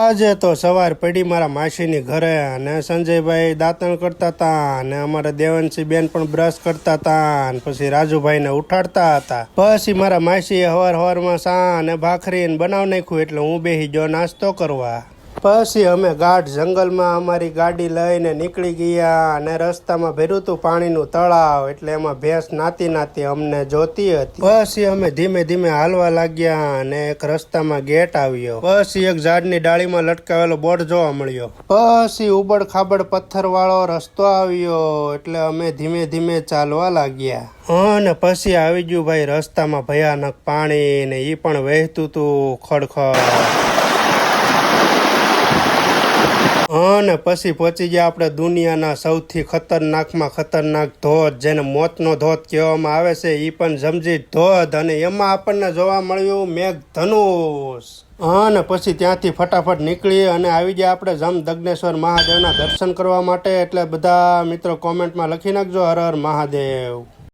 આજે તો સવાર પડી મારા માસીની ઘરે અને સંજયભાઈ દાંતણ કરતા હતા અને અમારા દેવનસિંહ બેન પણ બ્રશ કરતા હતા અને પછી રાજુભાઈને ઉઠાડતા હતા. પછી મારા માસીએ હવારમાં સા અને ભાખરીને બનાવી નાખ્યું એટલે હું બેસી ગયો નાસ્તો કરવા. પછી અમે ગાઢ જંગલમાં અમારી ગાડી લઈને નીકળી ગયા અને રસ્તામાં ભર્યું હતું પાણીનું તળાવ એટલે એમાં ભેંસ નાતી અમને જોતી હતી. પછી અમે ધીમે ધીમે હાલવા લાગ્યા અને એક રસ્તામાં ગેટ આવ્યો. પછી એક ઝાડની ડાળીમાં લટકાવેલો બોર્ડ જોવા મળ્યો. પછી ઉબડ ખાબડ પથ્થર વાળો રસ્તો આવ્યો એટલે અમે ધીમે ધીમે ચાલવા લાગ્યા. અને પછી આવી ગયું ભાઈ રસ્તામાં ભયાનક પાણી ને ઈ પણ વહેતું હતું ખડખડ. અને પછી પહોંચી ગયા આપણે દુનિયાના સૌથી ખતરનાકમાં ખતરનાક ધોધ, જેને મોતનો ધોધ કહેવામાં આવે છે, એ પણ જમજી ધોધ. અને એમાં આપણને જોવા મળ્યું મેઘધનુષ. અને પછી ત્યાંથી ફટાફટ નીકળી અને આવી ગયા આપણે જમદગ્નેશ્વર મહાદેવના દર્શન કરવા માટે. એટલે બધા મિત્રો કોમેન્ટમાં લખી નાખજો હર હર મહાદેવ.